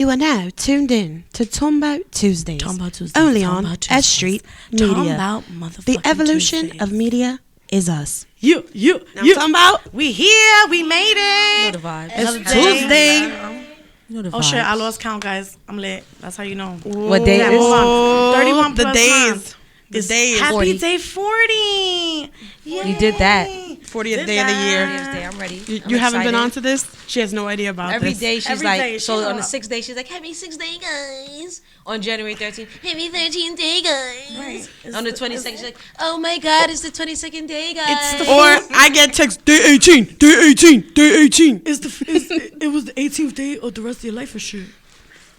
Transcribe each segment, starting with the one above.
You are now tuned in to Tambout Tuesdays, only on S.STREET Media. The evolution Tuesdays. of media is us. You. Tambout. We here. We made it. You know the vibes. It's Another day. Tuesday. You know the vibes. Oh shit! I lost count, guys. I'm lit. That's how you know. What day Yeah, is hold on. 31 the plus days. It's days. Happy 40. day 40. You did that. 40th day of the year. Tuesday, I'm ready. You haven't been on to this? She has no idea about Every this. day she's Every like, day, so she on the know. 6th day, she's like, happy 6th day, guys. On January 13th, happy 13th day, guys. Right. On the 22nd, she's like, oh my God, it's the 22nd day, guys. Or I get text, day 18, day 18, day 18. It was the 18th day of the rest of your life and shit.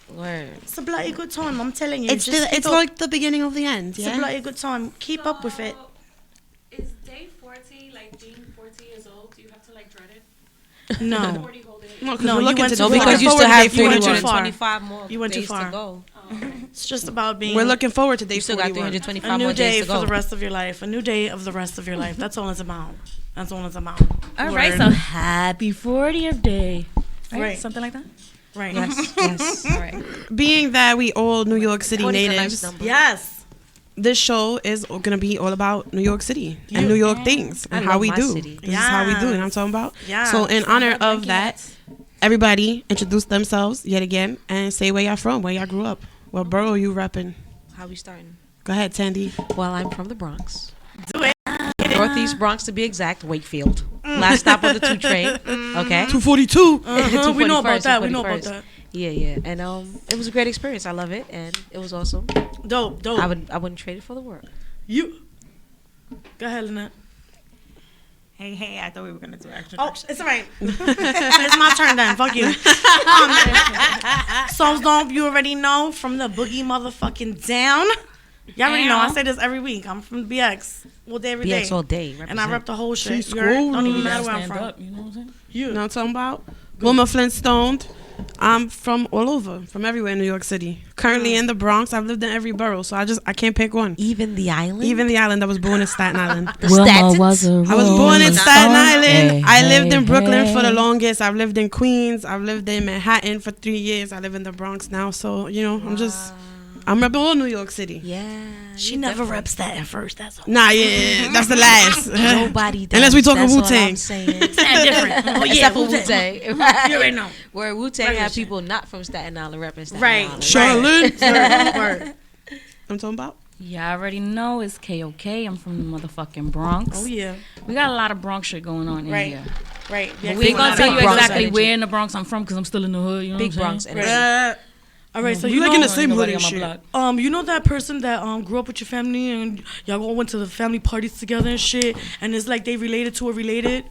Word. It's a bloody good time. I'm telling you. It's Just it's keep up. like the beginning of the end, It's a yeah? bloody good time. Keep up with it. Is day 40 like being 40 years old? Do you have to like dread it? No. 40 whole day. No, because No, we're you looking went to too No, far. because you forward still to have day 41. 325 more You went too days far. to go. It's just about being. We're looking forward to day You still got 41. 325 a new more day days to for go. the rest of your life. A new day of the rest of your life. That's all it's about. That's all it's about. All right, so happy 40th day. Right. Something like that? Right. Yes. All right. Being that we all New York City 40 is a nice natives, number. Yes. this show is going to be all about New York City and New York things I and love how we my do. city. This is how we do it. I'm talking about. Yeah. So in honor of that, everybody introduce themselves yet again and say where y'all from, where y'all grew up. What borough you repping? How we starting? Go ahead, Tandy. Well, I'm from the Bronx. Do it. Northeast Bronx to be exact, Wakefield. Last stop on the 2 train. Okay. 242. Uh-huh. We know about 241st, that. We know about 241st. that. Yeah. And it was a great experience. I love it, and it was awesome. Dope. I wouldn't trade it for the world. You. Go ahead, Lynette. Hey, I thought we were going to do extra. Oh, it's all right. It's my turn then. Fuck you. Songs don't you already know from the boogie motherfucking down. Y'all already know. I say this every week. I'm from BX. All day, every day. BX all day. And I rep the whole shit. She's You heard? cool. Don't even You matter where I'm Stand from. up, you know what I'm saying? You know what I'm talking about? Wilma Flintstone. I'm from all over, from everywhere in New York City. Currently in the Bronx. I've lived in every borough, so I can't pick one. Even the island. Even the island. I was born in Staten Island. the Statons. I was born in Staten Island. Hey, I lived in Brooklyn hey. for the longest. I've lived in Queens. I've lived in Manhattan for 3 years. I live in the Bronx now. So, I'm repping all New York City. Yeah. She you never different. reps that at first. That's all. Nah, yeah, that's the last. Nobody does. Unless we talking That's all Wu-Tang. I'm saying. That's different. Oh, yeah. Except for Wu-Tang. Wu-Tang. You already know. Where Wu-Tang Right. have people not from Staten Island repping Staten Right. Island. Charlotte. Word. I'm talking about. Yeah, I already know it's KOK. I'm from the motherfucking Bronx. Oh, yeah. We got a lot of Bronx shit going on in Right. here. Right. But we ain't gonna Big tell you Bronx exactly energy. where in the Bronx I'm from because I'm still in the hood. You know Big what I'm Bronx saying? energy. All right, so We you like know, in the same hood Nobody and on my shit. block. you know that person that grew up with your family and y'all all went to the family parties together and shit, and it's like they related to a related.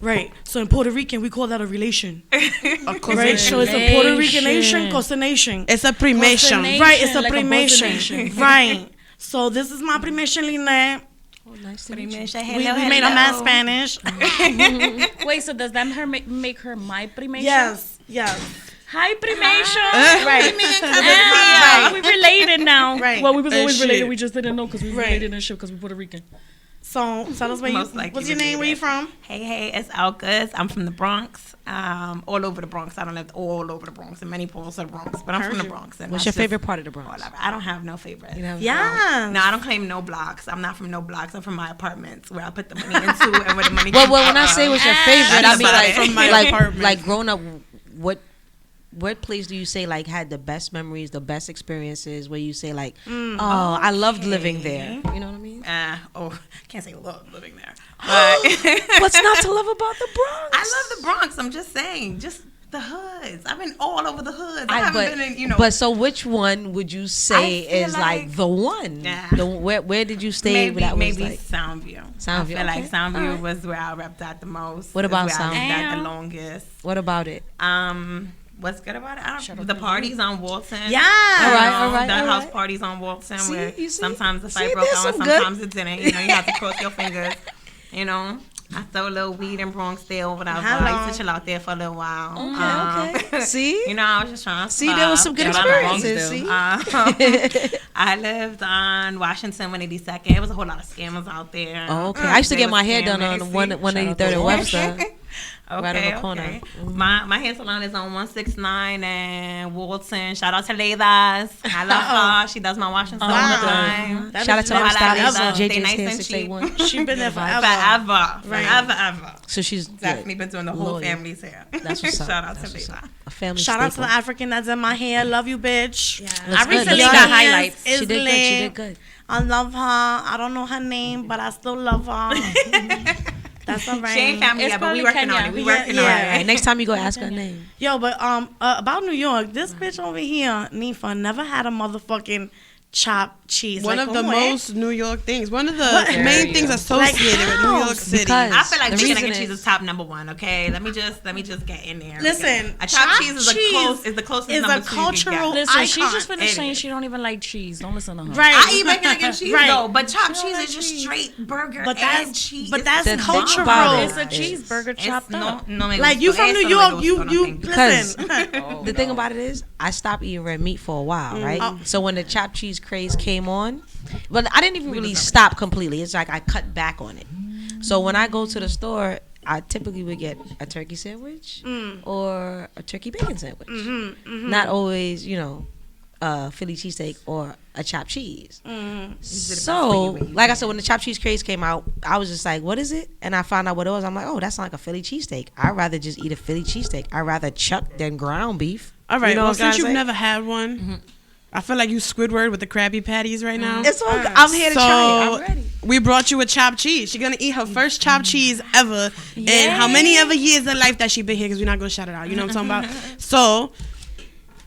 Right. So in Puerto Rican, we call that a relation. Right. So it's a Puerto Rican nation, Costa Nation. It's a primation. Costa Right. It's a like a primation. Nation. Right. So this is my primation, Lynette. Oh, nice to meet you. We made a mad Spanish. Wait, so does that make her my primation? Yes. Yes. Hi, primation. Right. Yeah, we related now. Right. Well, we was always shit. related. We just didn't know because we Right. related and shit because we Puerto Rican. So tell us where you. Most likely What's your name? Where you from? Hey, it's Alcas. I'm from the Bronx. All over the Bronx. I don't live all over the Bronx in many parts of the Bronx, but I'm from the Bronx. And What's that's your just favorite part of the Bronx? whatever. I don't have no favorite. Yeah. No, I don't claim no blocks. I'm not from no blocks. I'm from my apartments where I put the money into and where the money Well, comes when I out say of. what's your favorite, I That's mean about like it. From my like apartment. like growing up. What place do you say like had the best memories, the best experiences? Where you say like, oh, I loved living there. You know what I mean? Can't say love living there. But What's not to love about the Bronx? I love the Bronx. I'm just saying, just the hoods. I've been all over the hoods. I haven't been in, But so which one would you say I feel is like the one? Nah. Where did you stay? maybe that was maybe like, Soundview. Soundview, I feel okay. like Soundview was where I repped at the most. What It's about where I lived Soundview? at the longest. what about it? What's good about it? I don't, the parties on Walton. Yeah. All right. The house parties on Walton See, where you see? sometimes the fight See, broke there's out and some good- sometimes it didn't. You know, you have to cross your fingers. You know, I throw a little weed in Bronxdale when I was How I long? used to chill out there for a little while. Okay. See? You know, I was just trying to See, there was some good survive. experiences. See? I lived on Washington 182nd. It was a whole lot of scammers out there. Oh, okay. I used to They get was my hair done scammers. on 183rd and Webster. Right on the corner. Okay. My hair salon is on 169 and Walton. Shout out to Leidas. I love her. She does my washing all the time. Shout out to Shout my out stylist, They JJ's nice Hair and cheap. 681. She been there forever. Forever. So she's Definitely been doing the whole Loyal. family's hair. That's what's up. Shout out That's to what's Leila. up. A family Shout out to staple. the African that's in my hair. Love you, bitch. Looks I good. recently Looks got good. highlights. She did good. She did good. I love her. I don't know her name, but I still love her. That's all right. She ain't family It's yet, but we probably working on Kenya. it. We Yeah, working yeah. on All it. right, next time you go ask her name. Yo, but about New York, this bitch over here, Nifa, never had a motherfucking chopped cheese. One Like, of the ¿cómo es? most New York things. One of the What? main things associated with New York how? City. Because I feel like the chicken reason and cheese is- is top number one. Okay, let me just get in there. Listen, a chopped chopped cheese is the closest is number a two you can cultural get. Listen, she icon. just finished It saying is. she don't even like cheese. Don't listen to her. Right. I eat bacon, egg, and cheese Right. though, but chopped cheese like is just cheese. straight burger But and that's cheese. but It's that's The thing cultural. about it It's a cheeseburger It's chopped up. no me Like you gusta. from New Eso no me York, gusta, you no you thank Because listen. the thing about it is, I stopped eating red meat for a while, right? So when the chopped cheese craze came on, but I didn't even really stop completely. It's like I cut back on it. So when I go to the store, I typically would get a turkey sandwich or a turkey bacon sandwich. Not always, Philly cheesesteak or a chopped cheese. So, like I said, when the chopped cheese craze came out, I was just like, what is it? And I found out what it was. I'm like, oh, that's not like a Philly cheesesteak. I'd rather just eat a Philly cheesesteak. I'd rather chuck than ground beef. All right. You know Well, what I'm since you've saying? never had one, I feel like you Squidward with the Krabby Patties right now. It's all good. I'm here to try it. I'm ready. We brought you a chopped cheese. She's gonna eat her first chopped cheese ever in how many ever years of life that she been here? Because we're not gonna shout it out. You know what I'm talking about? So,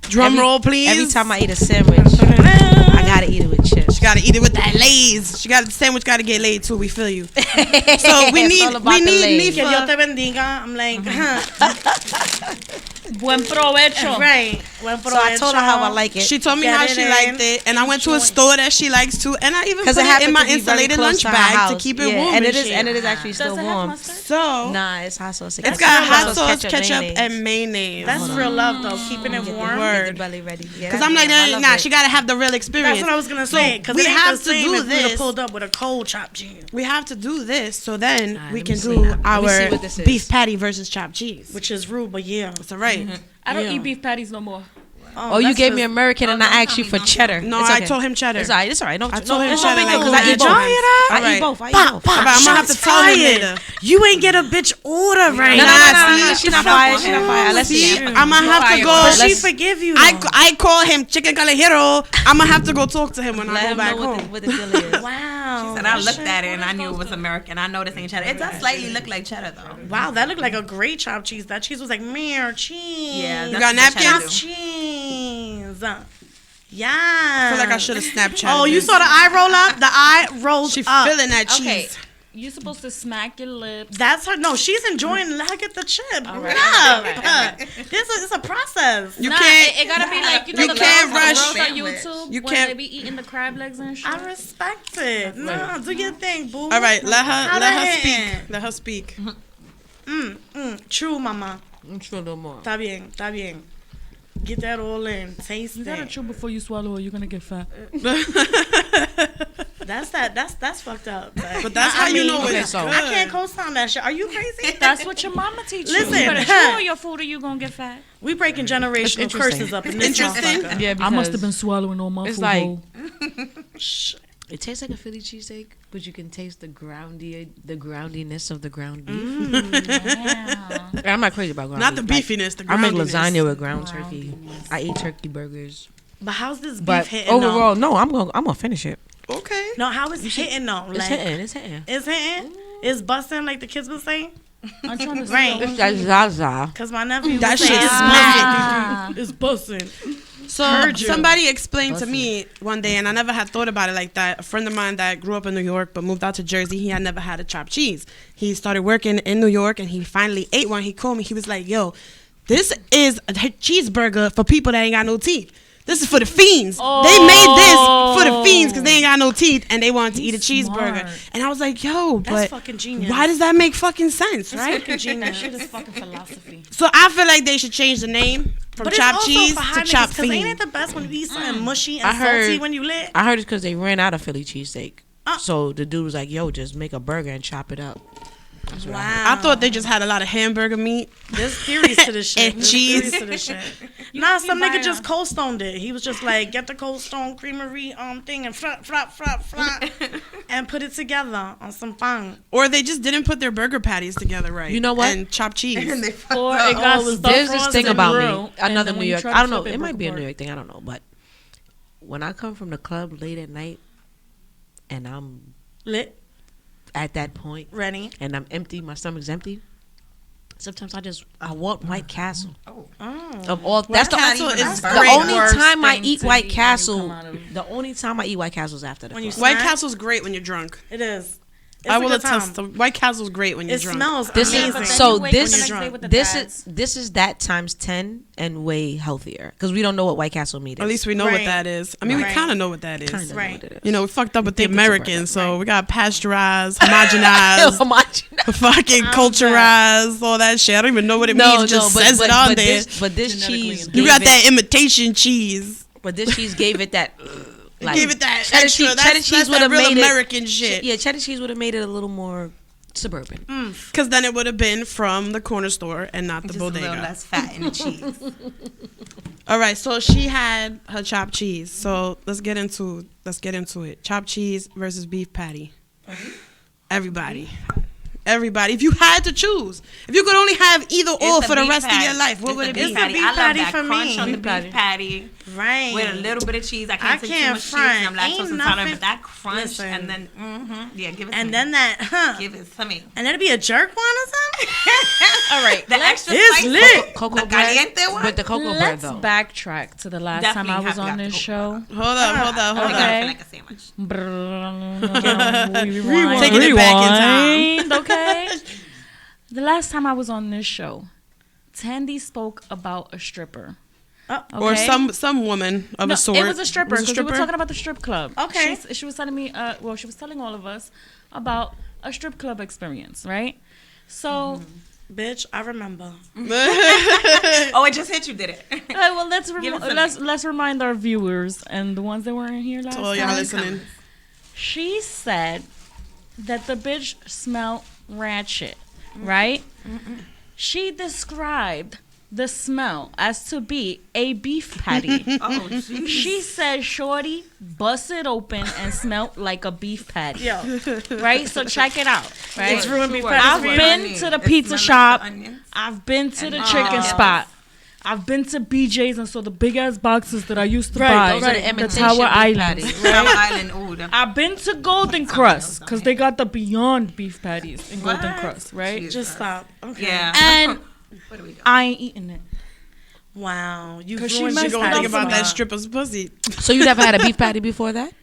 drum roll, please. Every time I eat a sandwich, I gotta eat it with chips. She gotta eat it with that Lay's. The sandwich gotta get laid too. We feel you. So we It's all need about the Lay's. Que Dios Nifa. te bendiga. I'm like, Buen provecho. right. Buen So I told her how I like it. She told me Get how it she in. liked it, and I went to a store that she likes too, and I even put it it in happened my to be very insulated close lunch to our bag to house. keep it Yeah, warm. and it shit. is actually still Does it have warm. mustard? So Nah, it's hot sauce. it's got hot sauce, ketchup, and mayonnaise. That's real love though, keeping it warm. Word. Get the belly ready. Yeah, Because I'm like, nah, she gotta have the real experience. That's what I was gonna say. Because we it ain't have the to same do if we would've this. pulled up with a cold chopped cheese, We have to do this, so then Alright, we let can me do see. Let me our see what this is. beef patty versus chopped cheese. which is rude, but yeah. It's all right. I don't Yeah. eat beef patties no more. Oh, you that's gave me just- American and I asked you for cheddar. No, It's I okay. told him cheddar. It's alright. It's alright. No, I told him it's cheddar no big deal like 'cause I eat that. both. Y'all hear that? I Alright. eat both. I eat Pop, both. pop, But I'm gonna have to shots tell him fired. later. You ain't get a bitch order right No, now. no, she's not fired. She's not fired. Let's See, see. I'm gonna have to go. But she Let's- forgive you. I call him Chicken Calajero. I'm gonna have to go talk to him when Let I go him back know home. what the deal is. Wow. And I looked at it and I knew it was American. I know this ain't cheddar. It does slightly look like cheddar though. Wow, that looked like a great chopped cheese. That cheese was like mere cheese. Yeah, You that's got what cheddar napkins? do. Cheese. Yeah. I feel like I should have Snapchat. Oh, you saw the eye roll up? The eye rolls She up. feeling that cheese. Okay. You're supposed to smack your lips. That's her. No, she's enjoying. Let her get the chip. right, Yeah. It's a process. You Nah, can't. it gotta be like, you know, you the can't girls, rush. the girls on YouTube You when can't- they be eating the crab legs and shit. I respect it. No, do your thing, boo. All right, let How her the speak. hand? Let her speak. True, mama. I'm sure no more. Está bien, está bien. Get that all in. Taste You gotta it. chew before you swallow or you're gonna get fat. That's fucked up. But that's how you know okay, it's so- good. I can't co-sign that shit. Are you crazy? That's what your mama teach you. Listen, You better chew huh. on your food or you gonna get fat. We breaking generational interesting. curses up in this Interesting. motherfucker. Yeah, I must have been swallowing all my it's food. like- whole. It tastes like a Philly cheesesteak, but you can taste the groundiness of the ground beef. Yeah. I'm not crazy about ground Not the beef. beefiness, the I make groundiness. lasagna with ground turkey. I eat turkey burgers. But how's this beef But hitting overall, no, I'm gonna finish it. Okay. though? No, how is hitting though? It's Like, hitting. It's hitting. It's hitting? It's busting like the kids been saying? I'm trying to Right. It's like Zaza. Cause my nephew That was shit saying is Ah. it's busting. So Heard you. somebody explained to me one day, and I never had thought about it like that. A friend of mine that grew up in New York but moved out to Jersey, he had never had a chopped cheese. He started working in New York, and he finally ate one. He called me. He was like, "Yo, this is a cheeseburger for people that ain't got no teeth. This is for the fiends. They made this for the fiends because they ain't got no teeth and they wanted to eat a cheeseburger. Smart. And I was like, yo, That's but fucking genius. why does that make fucking sense, right? Fucking genius. Shit is fucking philosophy. So I feel like they should change the name from But it's chopped also cheese for to high chopped niggas, 'cause ain't it fiend. the best when you eat something mushy and I heard- salty when you lit? I heard it's because they ran out of Philly cheesesteak. So the dude was like, yo, just make a burger and chop it up. That's what I heard. I thought they just had a lot of hamburger meat. There's theories to this shit. And There's cheese. theories to this shit. Nah, some nigga just cold stoned it. He was just like, get the Cold Stone Creamery thing and flap, and put it together on some pan. Or they just didn't put their burger patties together right. You know what? And chopped cheese. Or it got stuffed There's this frozen thing and about grilled, me. and Another then New when you York. try to I don't know. flip It might be a broke New York thing. I don't know. But when I come from the club late at night and I'm Lit, at that point ready. and I'm empty, my stomach's empty. Sometimes I want White Castle. Oh. Of all, that's the Castle only, is the great. only Worst time I thing eat to White eat when you Castle. come out of- The only time I eat White Castle is after the When you club. White Snack? Castle's great when you're drunk. It is. It's I a will good time. attest. The White Castle's great when you're It drunk. smells This amazing. is But then so you wake up this the is next day with the this dads. is that times 10 and way healthier because we don't know what White Castle meat is. At least we know what Right. that is. I mean, Right. we kind of know what that is. Kinda know Right. what it is. You know, we fucked up with the think it's a word, Americans, so we got pasteurized, homogenized, Homogenized. fucking culturized, all that shit. I don't even know what it means. It just says it on there. This cheese. You got gave that imitation cheese. But this cheese gave it that. Like, Give it that cheddar extra. cheese- That's, cheddar cheese that's would've that real made it- American shit. Yeah, cheddar cheese would have made it a little more suburban. Because then it would have been from the corner store and not the Just a little bodega. less fat in the cheese. All right, so she had her chopped cheese. So let's get into it. Chopped cheese versus beef patty. Everybody. If you had to choose, if you could only have either or for the rest of your life, what would it be? It's the beef I love patty that for crunch me. on the Beef patty. beef patty Right. with a little bit of cheese. I I can't take too can't much cheese. front. I'm lactose Ain't intolerant, nothing- but that crunch Listen. and then yeah, give it to And me. then that, give it to me. and it'd be a jerk one or something? All right, the extra It's spice, lit. Cocoa the bread, caliente one. with the cocoa bread Let's though. backtrack to the last time I Definitely was have on got the this cocoa show. Hold up. I Okay. feel like a sandwich. Rewind. Taking it back in time. Okay. The last time I was on this show, Tandy spoke about a stripper. Or Okay? some woman of No, a sort. it was a stripper Was it because we were talking about the strip club. Okay. She was telling me, she was telling all of us about a strip club experience, right? So, Bitch, I remember. Oh, it just hit you, did it? well, let's Give it to me. let's remind our viewers and the ones that weren't here last Oh, y'all time. listening. She said that the bitch smelled ratchet, right? She described the smell as to be a beef patty. Oh, jeez. She said shorty busted open and smelled like a beef patty. Yo, Right? So check it out. Right? it's ruined beef I've patties. been to the It pizza smells shop. like the onions. I've been to the And chicken onions. spot. I've been to BJ's and saw the big ass boxes that I used to Right, buy. those are the the imitation Tower beef Island. patties. Tower Island, ooh, the- I've been to Golden Crust because they got the Beyond beef patties in Golden What? Crust, right? Jesus. Just stop. Okay. Yeah. And What are we doing? I ain't eating it. Wow. You 'Cause she ruined messed You your gonna it think up about for that me. stripper's pussy. So you never had a beef patty before that?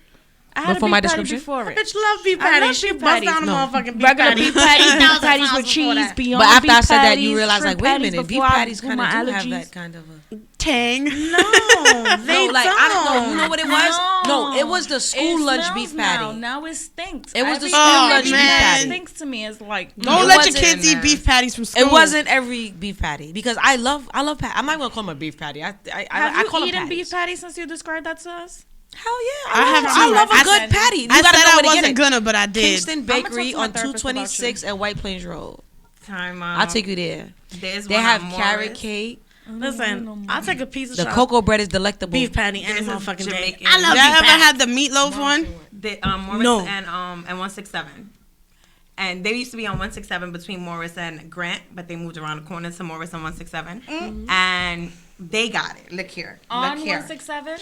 I had Before a my beef patty description? before it. Bitch love beef I love patties. She beef bust down a patties. motherfucking beef Regular patty. beef patties, beef 1,000 patties pounds with before cheese, that. Beyond But after beef I said that, patties, you realize, like, shrimp wait a patties minute, beef before I patties grew kind my of do have allergies. that kind of a. Tang. No, they No, like I don't know. You know what it was? No. No, it was the school It lunch smells beef now. patty. Now it stinks. It was the Every school time lunch it beef patty. stinks to me. It's like Don't It let your wasn't kids in eat there. beef patties from school. It wasn't every beef patty because I love patty. I'm not gonna call them a beef patty. I Have call you them eaten patties. beef patties since you described that to us? Hell yeah, I have I too. love a I good said- patty. You I gotta said know I where to wasn't get it. gonna, but I did. Kingston I'ma talk Bakery to my on therapist about 226 at White Plains Road. Time I'll take you there. There's They one have on carrot Morris. cake. Listen, I'll take a pizza The shop. cocoa bread is delectable. beef patty any There's a motherfucking day. Jamaican- I love Y'all beef ever patty. had the meatloaf one? The, Morris No. and 167. And they used to be on 167 between Morris and Grant, but they moved around the corner to Morris on 167. And they got it. Look here. On Look here. 167?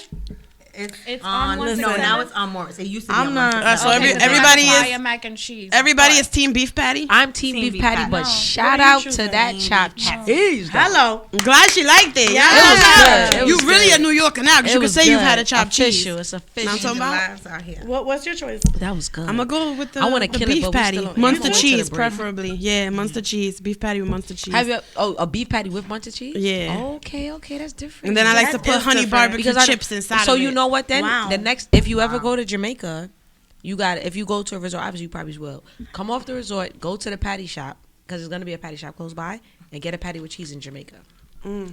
It's on No, 167? now it's on Morris. It used to be I'm on not- 167. So Okay, 'cause everybody they have is fire mac and cheese. everybody is team beef patty. I'm team Team beef beef patty, patty. but No. shout What are you out to choosing? that Team chopped beef patty. cheese. though. Hello. I'm glad she liked it. Yeah. It was good. It You was really good. a New Yorker now because you can say you've had a chopped cheese. It's official. Now I'm talking about. Lives out here. What's your choice? That was good. I'm gonna go with the, I wanna the kill it, beef but we patty, still don't- Munster we went to the cheese break. preferably. Yeah, Munster cheese, beef patty with Munster cheese. Have you a beef patty with Munster cheese? Yeah. Okay, that's different. And then I like to That put is honey different. barbecue Because chips inside. So of you it. know what? Then Wow. the next, if you ever go to Jamaica, you got if you go to a resort, obviously you probably will. Come off the resort, go to the patty shop because there's gonna be a patty shop close by, and get a patty with cheese in Jamaica. I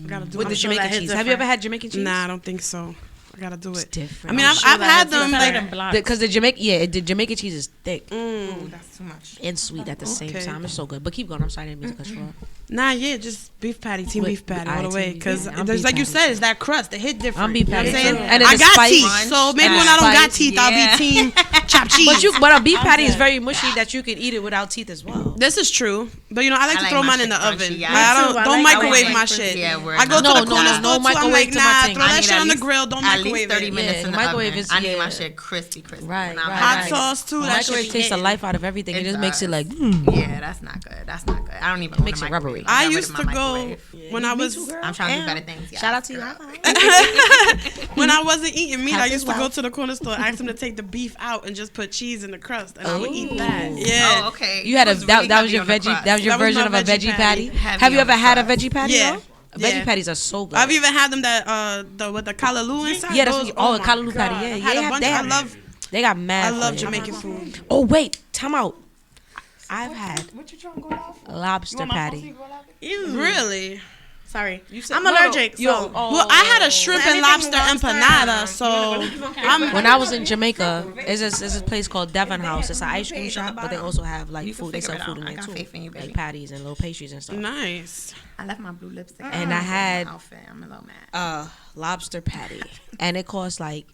gotta do With it. the sure that Jamaican hits cheese. Have you ever different. had Jamaican cheese? Nah, I don't think so. I gotta do It's it. different. I mean, I've sure that had it's them different. like. because the Jamaican cheese is thick Ooh, that's too much. and sweet at the same Okay. time. It's so good. But keep going. I'm sorry, I didn't mean to cut you off. Nah, yeah, just beef patty, team Wait, beef patty all alright, the way. team beef Because patty. I'm there's beef like you patty, said, too. it's that crust. It hit different. I'm beef You know what patty, I'm saying? too. And then I the got spice- teeth, so maybe and when I don't got spice, teeth, I'll yeah. be team chopped cheese. But a beef patty is very mushy that you can eat it without teeth as well. This is true, but you know I like I to like throw my mine in shit the crunchy, oven. yeah. Like, I Me don't too. I don't like microwave my my shit shit. yeah, word. I go to No, the no, corner no, store no too. I'm microwave like, to my nah, thing. throw I that need shit at on the least- grill. Don't At microwave least 30 it. minutes Yeah, in the the microwave oven. is- I need my yeah. shit crispy. Right, When I'm right, Hot right. sauce too. That Microwave shit. takes the life out of everything. It It just makes it does. like. Yeah, that's not good. That's not good. I don't even. makes it rubbery. I got rid used of to my go microwave. when I was I'm trying to do better things. Shout out to you. girl. when I wasn't eating meat. I Health used is to go wealth. to the corner store, ask them to take the beef out and just put cheese in the crust, and I would eat Ooh. that. Yeah. Oh, okay. You had a was that, really that was heavy your on the veggie. crust. That was your That was version my of a veggie veggie patty. patty. Heavy Have you on ever the had a crust. veggie patty? Yeah. though? Veggie Yeah. patties are so good. I've even had them that with the callaloo inside. Yeah, that's those, what you, my a callaloo God. patty. Yeah, I yeah. had a They bunch. have, I love They got mad. I love flavor. Jamaican food. Oh wait, time out. I've had What you trying to go off? lobster patty. Really? Sorry, said- I'm no, no, allergic. yo, So Well, I had a shrimp and anything lobster lobster, empanada, so I'm When I was in Jamaica, there's a place called Devon House. It's an ice cream shop, but they also have like You can food. They figure sell it food out. in I there got too, faith in you, baby. like patties and little pastries and stuff. nice. I left my blue lipstick. And I had outfit. I'm a little mad. lobster patty, and it costs like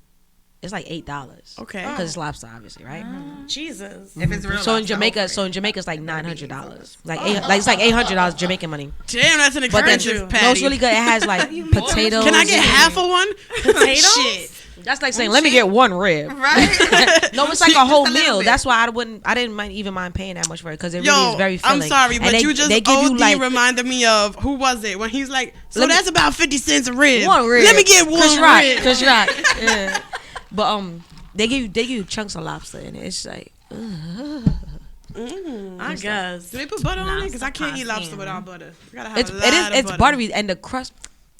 it's like $8. Okay. because it's lobster, obviously, right? Jesus. If it's real. So in lobster, Jamaica, I'll so in Jamaica, it's like $900, like it's like $800 Jamaican money. Damn, that's an But then, expensive no, patty. it's really good. It has like potatoes. Can I get half of one? Potatoes? Shit. That's like saying, let me get one rib. Right? No, it's like a whole Just a little meal. bit. That's why I didn't even mind paying that much for it because it really Yo, is very filling. I'm sorry, And but they, you just they give you OD like reminded me of who was it when he's like, so Let me- that's about 50 cents a rib. one rib. Let me get one Chris Rock, rib. Chris Rock. Yeah. But they give you chunks of lobster in it. It's like I guess. Do they put butter on it? Because I Lobster can't eat lobster possum. without butter. You gotta have it's a lot of it's butter. buttery and the crust.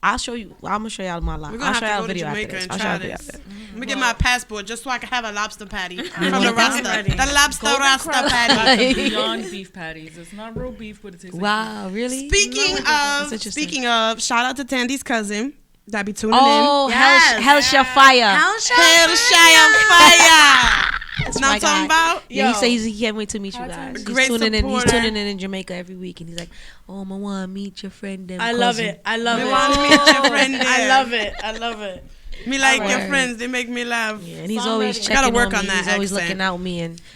I'll show you. I'm gonna show y'all my life. We're I'll gonna show have y'all to a go to video after Jamaica this. and I'll show try y'all a video this. after. Let me get my passport just so I can have a lobster patty from want the that? Rasta. Ready. The lobster Rasta patty. That's beyond beef patties. It's not real beef, but it tastes like Wow, really? Speaking interesting. speaking of, shout out to Tandy's cousin that be tuning Oh, Yes. Hellshire Fire. in. Hellshire Fire. That's my what I'm talking guy. about. Yeah, he Yo. says he can't wait to meet you guys. He's Great tuning in. He's supporter. tuning in Jamaica every week, and he's like, "Oh, I want to meet your friend." I love it. I love Me it. want to meet your friend I there. love it. I love it. Me like your Alright. friends. They make me laugh. Yeah, and he's So I'm always ready. checking Gotta work on on me. that He's always accent.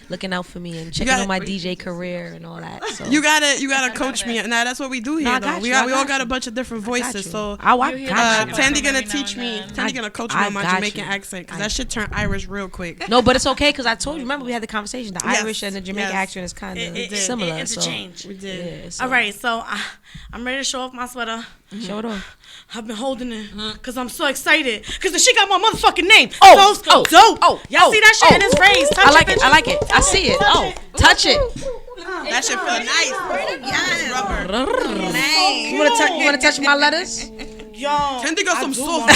looking out for me, and checking gotta- on my DJ career and all that. So You gotta coach me. Nah, that's what we do here. No, I though. got We you, got I we all got got a you. bunch of different voices. So I You hear got that? you. Tandy Every gonna now teach and me. then. Tandy gonna coach me I on my got Jamaican you. accent because that shit turned Irish real quick. No, but it's okay because I told you. Remember, we had the conversation. The Yes, Irish and the Jamaican yes. accent is kind of It did. similar. It so interchange. We did. yeah, so All right, so I'm ready to show off my sweater. show it off. I've been holding it because I'm so excited because the shit got my motherfucking name. Oh, so oh, dope. oh, Y'all oh, see that shit oh. in his raised? Touch I like it. bitches. I like it. I see it. Oh, touch it. That shit feel nice. Yes. Rubber. You wanna touch my letters? Yo, Tandy got I some do soul. want-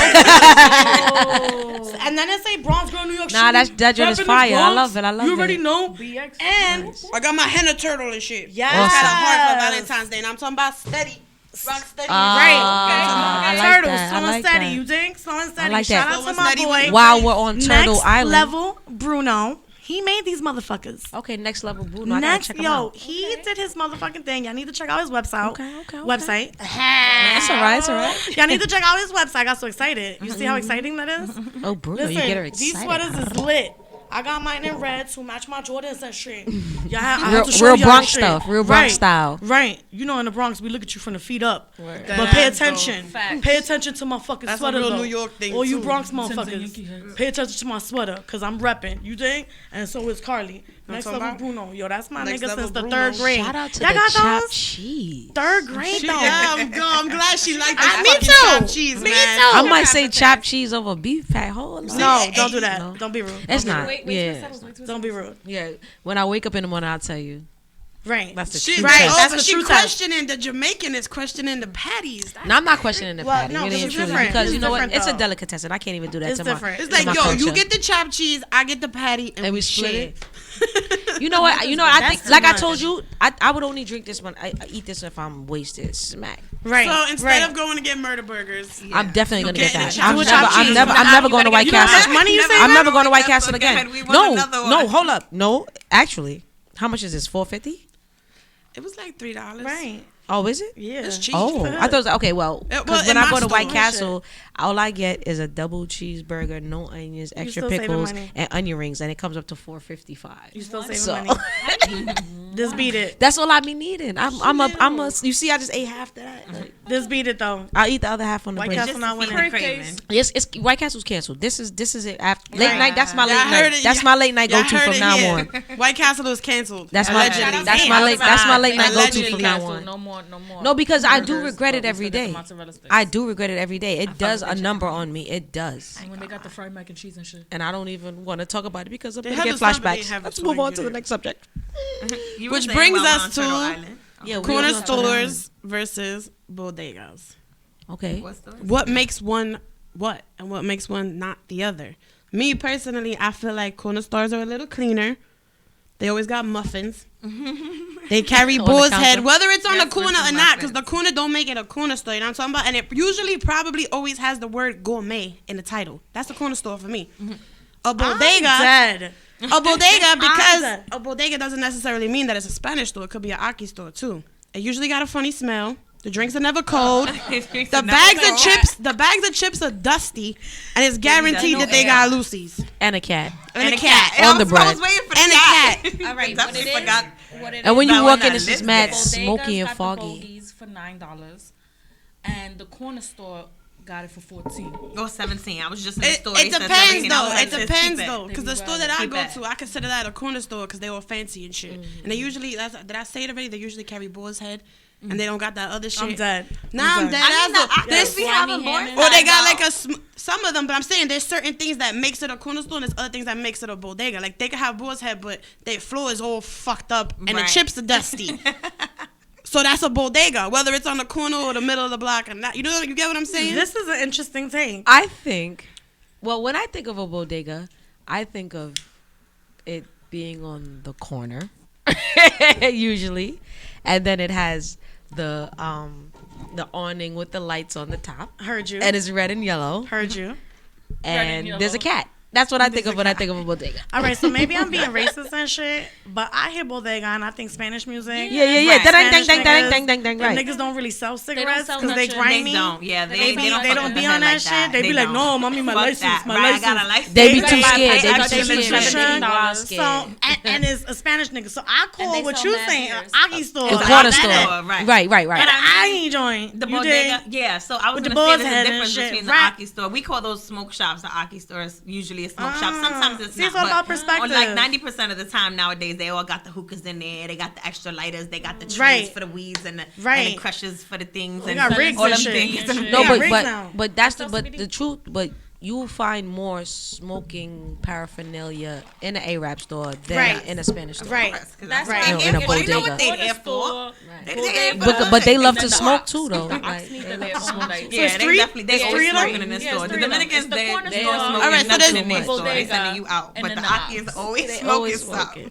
And then it say Bronx Girl, New York Nah, City. that joint is Repping the fire. I Bronx. love it. I love You already it. know. And I got my henna turtle and shit. yes, I got a heart for Valentine's Day, and I'm talking about steady. Rock steady. Right. I like Turtle, that. slow I and like steady. that. You think? Slow and steady. like Shout that. out Slow to and my steady boy. with- While we're on Turtle Next Island. level, Bruno. He made these motherfuckers. Okay, next level, Bruno. I gotta Next, check him yo, out. he did his motherfucking thing. Y'all need to check out his website. Okay. Website. That's all right. It's all right. Y'all need to check out his website. I got so excited. You see how exciting that is? Oh, Bruno, you Listen, get her excited. these sweaters is lit. I got mine in red to match my Jordans and shit. Yeah, I have to show Real y'all Bronx shit. stuff. Real Bronx style. Right. You know, in the Bronx, we look at you from the feet up. That But pay ass, though. attention. Facts. Pay attention to my fucking That's a sweater, real though. New York thing, All you too. Bronx Yankee motherfuckers. heads. Pay attention to my sweater, because I'm repping. You think? And so is Carly. Next talking level about? Bruno. Yo, that's my Next nigga level since the Bruno. 3rd grade. Shout out to Y'all the got chopped those? cheese. 3rd grade, though. Yeah, I'm glad she liked that Me fucking too. chopped cheese, Me man. too. I might say chopped cheese over beef pat. Hold on. No, don't do that. No. Don't be rude. It's Don't be not. Wait, Yeah. Don't be rude. Yeah. When I wake up in the morning, I'll tell you. Right. That's the She, truth. Right, test. that's but the she true test. questioning the Jamaican is questioning the patties. No, I'm not questioning the Well, patty. no, really it's and truly, different. because It's you know what? different, It's a though. delicatessen. I can't even do that It's to different. my. It's like, to my yo, culture. you get the chopped cheese, I get the patty, and we split shit. it. You know what? You know, I think, That's like I too told much. you, I would only drink this one. I eat this if I'm wasted. Smack. Right. So instead right. of going to get murder burgers, I'm definitely gonna get getting that. the chopped I'm cheese. never, chopped I'm cheese. never, I'm Now never you going to gotta White get- you know how Castle. much money you I'm say? never going to White White Castle Castle, again. go ahead, we want No, another no, one. hold up, no. Actually, how much is this? $4.50? it was like $3. Right. Oh, is it? Yeah. It's cheap. Oh, I thought it was, okay. Well, Well, because in when I my go to White store, Castle, all I get is a double cheeseburger, no onions, extra still saving pickles, money. and onion rings, and it comes up to $4.55. You still saving So- money. Just beat it. That's all I be needing. I'm a. You see, I just ate half that. Like, Just beat it though. I'll eat the other half on the White break. Castle not winning. Feed the craving. Yes, it's White Castle's canceled. This is it. After, late Right. night. That's my Y'all late heard night. it. That's my late night Y'all go to heard from it now here. on. White Castle is canceled. That's my Allegedly. that's my late that's my late night go to Allegedly from now Canceled. on. No more. No, because I do burgers, regret but it we every still get the day. mozzarella sticks. I do regret it every day. It does a number on me. It does. And when they got the fried mac and cheese and shit. And I don't even want to talk about it because I'm They gonna have get the stuff, but they flashbacks. have it Let's so move on to good. the next subject. You were Which saying brings while us on Turtle to Island. Yeah, Corner we on Turtle Island. stores versus bodegas. Okay. What's the- What makes one what and what makes one not the other? Me personally, I feel like corner stores are a little cleaner. They always got muffins. They carry On the boar's counter. head, whether it's on Yes, the corner versus or not, because muffins. the corner don't make it a corner store. You know what I'm talking about? And it usually probably always has the word gourmet in the title. That's a corner store for me. A bodega. Dead. A bodega because dead. a bodega doesn't necessarily mean that it's a Spanish store. It could be an Aki store too. It usually got a funny smell. The drinks are never cold. The bags of chips are dusty, and it's guaranteed that they got Lucy's And a cat. and a cat. On the I bread. was waiting for the And a cat. All right, Definitely what it is, forgot. what it And when is, you That walk one in, I it's just lived mad there. smoky and got foggy. the bogeys for $9, and the corner store got it for $14. Or 17. I was just in the It, store. it they said depends 17. I though. was It like, just depends keep it. though, because the store that I Keep go it. to, I consider that a corner store because they all fancy and shit. And they usually, did I say it already? They usually carry boar's head, and they don't got that other shit. I'm dead. Nah, I'm dead. I mean, That's there's we have a Slimy board. ham or they got like some of them, but I'm saying there's certain things that makes it a corner store and there's other things that makes it a bodega. Like they can have boar's head, but their floor is all fucked up and the Right. chips are dusty. So that's a bodega, whether it's on the corner or the middle of the block or not. You know, you get what I'm saying? This is an interesting take. I think, well, when I think of a bodega, I think of it being on the corner, usually, and then it has the awning with the lights on the top, Heard you. and it's red and yellow, Heard you. and yellow. there's a cat. That's what I think of when I think of a bodega. All right, so maybe I'm being racist and shit, but I hear bodega and I think Spanish music. Yeah. Right. Dang, dang, Spanish dang, dang, niggas, dang, dang, dang, them right. niggas don't really sell cigarettes sell because they nothing. grimy. They don't. Yeah, They don't don't fuck be with on the that head shit. like They be like, don't. no, mommy, my Fuck license, that. my Right, license. I got a license. They be They too got scared. They be extra too scared. subscription. They So, scared. and it's a Spanish nigga. So I call they what sell you mad saying beers. Aki store. The It's corner a store. right. Right. And I ain't joint. The You bodega, dig? yeah. So I was With the gonna say boar's there's a head and difference shit. between Right. the Aki store. We call those smoke shops the Aki stores. Usually a smoke shop. Sometimes it's See, not. it's all but about perspective. Like 90% of the time nowadays, they all got the hookahs in there. They got the extra lighters. They got the trees Right. for the weeds and the Right. crushes for the things. They and got rigs all and them shit. things. No, No, Yeah, but rigs but now. but that's the That's but CBD. the truth. But you will find more smoking paraphernalia in an Arab store than Right. in a Spanish store. Right. That's right. what No, they in a here for. You know bodega. what they Corner here for. store, They bodega, here for But they love and to then the smoke ops. too, though. The Like, ops need they their love to own, smoke. like, Yeah, it's they three- definitely they it's always three of them? smoking in this Yeah, store. it's The three of them. Dominicans It's the they corner don't store. smoke All right, so nothing there's in their store. They bodega, sending you out. and But then the the Aki is ops. always They smoking always something. smoking.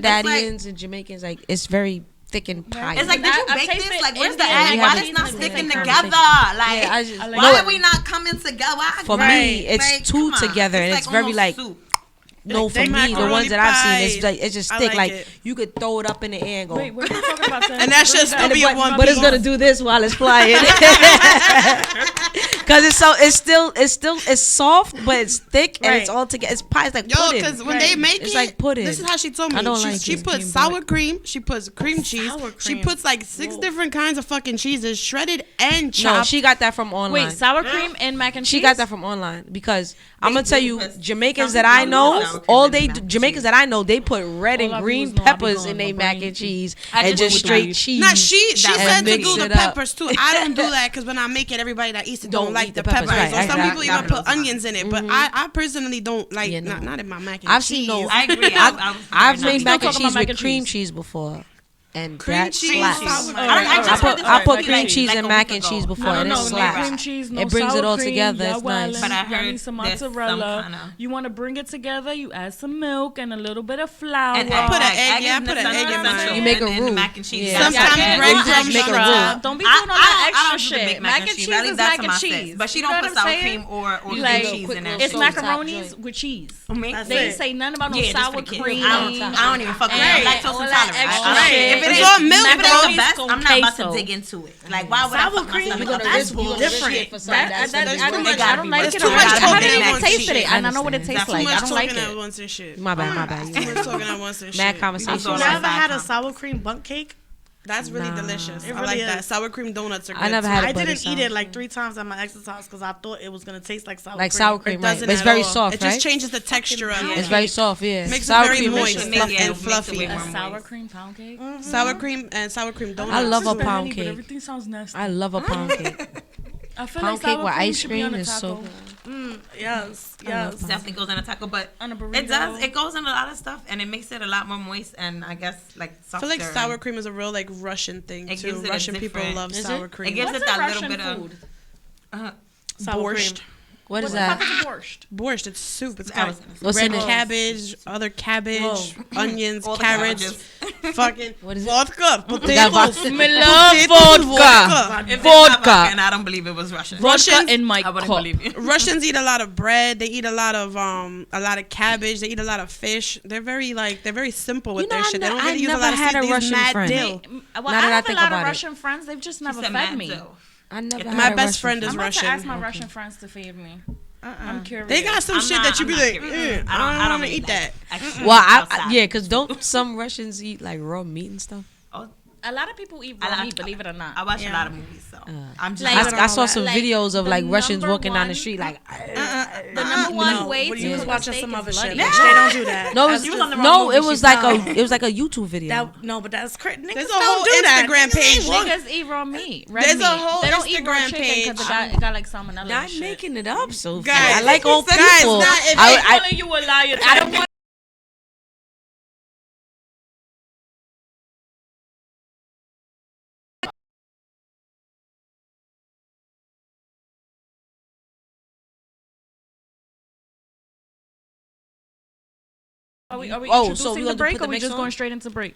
Trinidadians and Jamaicans, like it's very thickened pie. It's like, did you I've bake tasted this? Like, where's the Indian egg? mac Why and it's not cheese in sticking the together? conversation. Like, Yeah, I just- like why no, are we not coming together? Why For right? me, it's Like, two come on. together, and it's very almost like. soup. No, Like for thick me, the macaroni ones that I've seen, it's pie. like it's just I thick. like Like it. you could throw it up in the air and go. Wait, what are you talking about? Sam? And that should still And be it- a one but it's piece. gonna do this while it's flying. Cause it's soft, but it's thick and it's Right. all together. It's pie. It's like Yo, pudding. because when they make It's it, like pudding. this is how she told me. I don't she like she it. puts sour cream, she puts cream cheese, Sour she cream. puts like 6 different kinds of fucking cheeses, shredded and No, chopped. she got that from online. Wait, sour cream and mac and cheese. She got that from online because I'm gonna tell you, put Jamaicans some that I people know, put sour cream all in they mac do, and Jamaicans cheese. that I know, they put red All and I green do is know I be peppers going in their my mac brain and cheese I and just just went with straight that. cheese. Nah, she That said to mix do it the up. peppers too. I don't do that because when I make it, everybody that eats it don't Don't like eat the the peppers, peppers. right, Or some exactly. people even That put blows my onions in it, but I personally don't like Yeah, no. not in my mac and I've cheese. seen no. I agree. I've made mac and talking about cheese mac with and cream cheese. cheese before, and Cream that cheese? slaps. Sour- I put cream like, cheese like and a mac week and ago. cheese before, No, and no, it no, slaps. cream cheese, no It brings sour it all cream, together. It's y'all nice. wildin'. But I Y'all heard need some there's some mozzarella. kinda- You want to bring it together, you add some milk and a little bit of flour. And I put an egg, egg yeah, I is put an egg in essential mine. You make a in the roux. mac and cheese. Yeah. Sometimes Yeah, breadcrumbs make a drop. roux. Don't be doing all that I extra don't do the shit. big mac and cheese. I leave is that mac to and my cheese. sis. But she You know don't what put I'm sour saying? cream or Like, cream cheese in that It's shit. macaronis with cheese. Me? They ain't it. say nothing about no Yeah, just sour for the kids. cream. I don't even fuck with Right. it. I'm lactose All that intolerant. extra I don't- shit. If it It's ain't- all milk, if it bro. ain't the best, Con I'm not about queso. to dig into it. Like, why would I Sour fuck my cream, stomach you up? gonna That's risk- bullshit. different. That's too much. I don't like It's it. too much I talking haven't at even once tasted shit. it, and I know what it tastes Too Too like. much I don't like talking at it. once and shit. My bad. Too much talking at once and shit. Mad conversation. all You on ever side had a comment. sour cream bunk cake? That's really Nah. delicious. It I really like that. is. Sour cream donuts are good. I never too. had I a butter didn't eat sour. it like 3 times at my ex's house because I thought it was gonna taste like sour Like cream. sour cream, It right? doesn't But it's at very all. soft, It just right? changes the texture of It's it. very soft, yeah. Makes it Sour very cream moist is It good. makes it- and makes it fluffy. way A more sour moist. cream pound cake. Sour cream and sour cream donuts. I love a It's pound vanilla, but cake. everything sounds nasty. I love a pound cake. I feel Pound like cake sour with cream ice should be on cream a is so taco. good. Yes, yes. Definitely goes in a taco, but On a burrito. it does. It goes in a lot of stuff, and it makes it a lot more moist, and I guess like I softer. feel like sour and- cream is a real like Russian thing It too. gives it a Russian people different- love Is sour it? cream. It gives What's it that a little Russian bit of. food? Sour Borscht. cream. What is What the fuck that? is borscht? Borscht, it's soup. It's I got was gonna say. What's red in it? cabbage, other cabbage, onions, All the carrots, cabbages. fucking What is it? vodka, Got potatoes. vodka. Me love Potatoes, vodka. If it's not Vodka. and I don't believe it was Russian. Vodka Russians- in my I wouldn't cup. believe you. Russians eat a lot of bread. They eat a lot of cabbage. They eat a lot of fish. They're very simple with You know, their shit. They don't I really use a never lot of had seeds. a They use Russian mad friend. dill. Well, Now I that I have a think lot about of it. Russian friends. They've just never Said fed mad me. dough. I never My had My a best Russian friend is I'm about Russian. to ask my Russian friends to feed me. I'm curious. They got some I'm shit not- that you I'm be not like, curious. I don't want to really eat that. Well, outside. yeah, because don't some Russians eat like raw meat and stuff? Oh, A lot of people eat I raw like- meat, believe it or not. I watch a lot of movies, so I'm just. Like- I saw some Like, videos of the like Russians number walking down the one- street like. The number one No, way what to you was cook a watching steak some is other bloody. shit. Bitch, they don't do that. No, That's it was on the was, wrong no, movie, it was she like found. it was like a YouTube video. That, no, but that's crazy. There's a whole Instagram page. Niggas eat raw meat. Red There's meat. a whole They don't eat raw Instagram chicken because page. it got like salmonella and Not shit. making it up, so Guys, I like all guys, people. not if I'm I calling you a liar. I don't want. Are we Oh, so introducing we the gonna break put or the we mix just on? going straight into break?